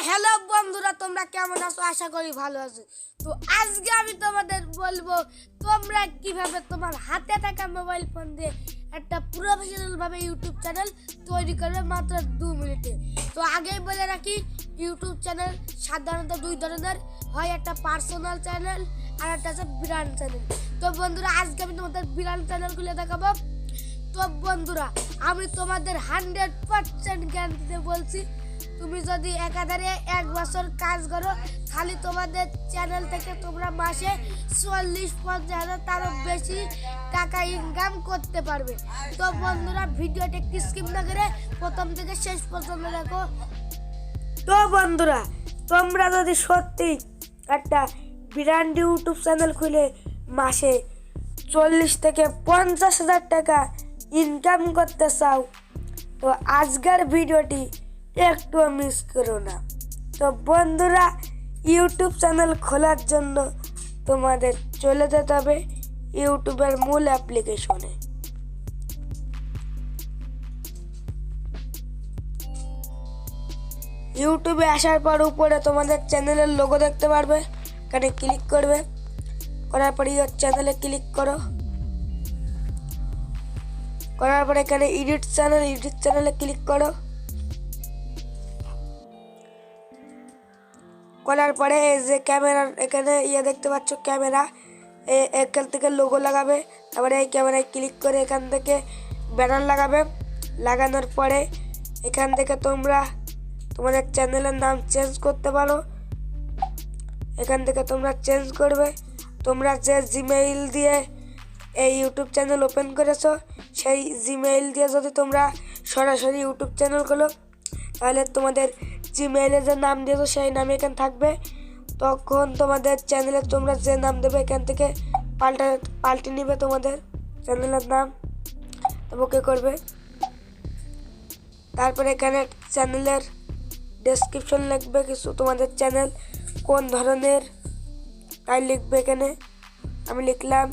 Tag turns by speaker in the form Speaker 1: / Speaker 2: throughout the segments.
Speaker 1: Hello বন্ধুরা, তোমরা কেমন আছো? আশা করি ভালো আছো। তো আজকে আমি তোমাদের বলবো তোমরা কিভাবে তোমার হাতে থাকা মোবাইল ফোন দিয়ে একটা প্রফেশনাল ভাবে ইউটিউব চ্যানেল তৈরি করবে মাত্র 2 মিনিটে। তো আগেই বলে রাখি, ইউটিউব চ্যানেল সাধারণত দুই ধরনের হয়, একটা পার্সোনাল চ্যানেল আর একটা আছে ব্র্যান্ড চ্যানেল। তো বন্ধুরা, আজকে আমি তোমাদের ব্র্যান্ড চ্যানেলগুলো দেখাবো। তো বন্ধুরা, আমি তোমাদের 100% গ্যারান্টিতে বলছি, তুমি যদি একাধারে 1 বছর কাজ করো, খালি তোমাদের চ্যানেল থেকে তোমরা মাসে 40-50 হাজার তারও বেশি টাকা ইনকাম করতে পারবে। তো বন্ধুরা, ভিডিওটা একটু স্কিপ না করে প্রথম থেকে শেষ পর্যন্ত দেখো। তো বন্ধুরা, তোমরা যদি সত্যি একটা ব্র্যান্ড ইউটিউব চ্যানেল খুলে মাসে 40 থেকে 50 হাজার টাকা ইনকাম করতে চাও, তো আজকের ভিডিওটি একটু মিস করো না। তো বন্ধুরা, ইউটিউব চ্যানেল খোলার জন্য তোমাদের চলে যেতে হবে ইউটিউবের মূল অ্যাপ্লিকেশনে। ইউটিউবে আসার পর উপরে তোমাদের চ্যানেলের লোগো দেখতে পারবে, এখানে ক্লিক করবে। করার পরে চ্যানেলে ক্লিক করো। করার পরে এখানে এডিট চ্যানেলে ক্লিক করো। করার পরে এই যে ক্যামেরার এখানে দেখতে পাচ্ছ, ক্যামেরা এখান থেকে লোগো লাগাবে। তারপরে এই ক্যামেরায় ক্লিক করে এখান থেকে ব্যানার লাগাবে। লাগানোর পরে এখান থেকে তোমরা তোমাদের চ্যানেলের নাম চেঞ্জ করতে পারো। এখান থেকে তোমরা চেঞ্জ করবে। তোমরা যে জিমেইল দিয়ে এই ইউটিউব চ্যানেল ওপেন করেছো, সেই জিমেইল দিয়ে যদি তোমরা সরাসরি ইউটিউব চ্যানেল খোলো, তাহলে তোমাদের জিমেইলে যে নাম দিয়েছো সেই নাম এখানে থাকবে। তখন তোমাদের চ্যানেলে তোমরা যে নাম দেবে এখান থেকে পাল্টে নিবে তোমাদের চ্যানেলের নাম। ওকে করবে। তারপরে এখানে চ্যানেলের ডেসক্রিপশন লিখবে, কিছু তোমাদের চ্যানেল কোন ধরনের তাই লিখবে। এখানে আমি লিখলাম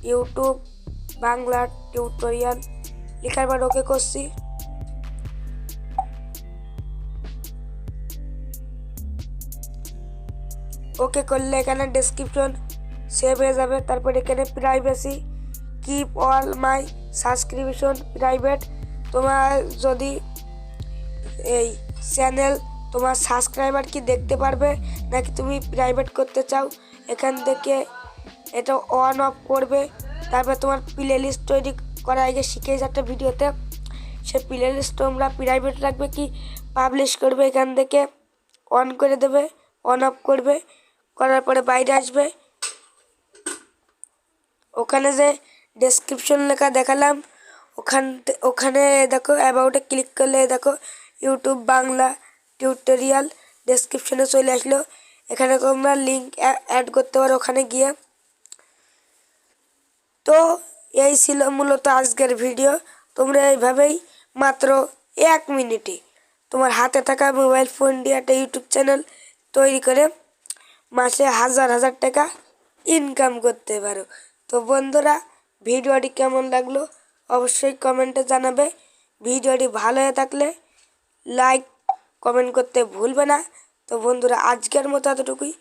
Speaker 1: ইউটিউব বাংলা টিউটোরিয়াল। লেখার পর ওকে করছি। ওকে করলে এখানে ডেসক্রিপশন সেভ হয়ে যাবে। তারপর এখানে privacy, keep all my subscription private. তোমার যদি এই চ্যানেল তোমার সাবস্ক্রাইবার কি দেখতে পারবে নাকি তুমি প্রাইভেট করতে চাও, এখান থেকে এটা অন অফ করবে। তারপর তোমার প্লে লিস্ট তৈরি করা আগে শিখেছি একটা ভিডিওতে, সে প্লে লিস্ট তোমরা প্রাইভেট রাখবে কি পাবলিশ করবে, এখান থেকে অন করে দেবে, অন অফ করবে। করার পরে বাইরে আসবে। ওখানে যে ডেসক্রিপশন লেখা দেখালাম, ওখানে দেখো অ্যাবাউটে ক্লিক করলে দেখো ইউটিউব বাংলা টিউটোরিয়াল ডেসক্রিপশনে চলে আসলো। এখানে তোমরা লিঙ্ক অ্যাড করতে পারো ওখানে গিয়ে। তো এই ছিল মূলত আজকের ভিডিও। তোমরা এইভাবেই মাত্র 1 মিনিটে তোমার হাতে থাকা মোবাইল ফোন দিয়ে একটা ইউটিউব চ্যানেল তৈরি করে মাসে হাজার হাজার টাকা ইনকাম করতে পারো। তো বন্ধুরা, ভিডিওটি কেমন লাগলো অবশ্যই কমেন্টে জানাবে। ভিডিওটি ভালো হয়ে থাকলে লাইক কমেন্ট করতে ভুলবে না। তো বন্ধুরা, আজকের মতো এতটুকুই।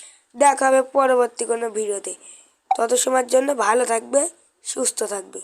Speaker 1: দেখা হবে পরবর্তী কোনো ভিডিওতে। তত সময়ের জন্য ভালো থাকবে, সুস্থ থাকবে।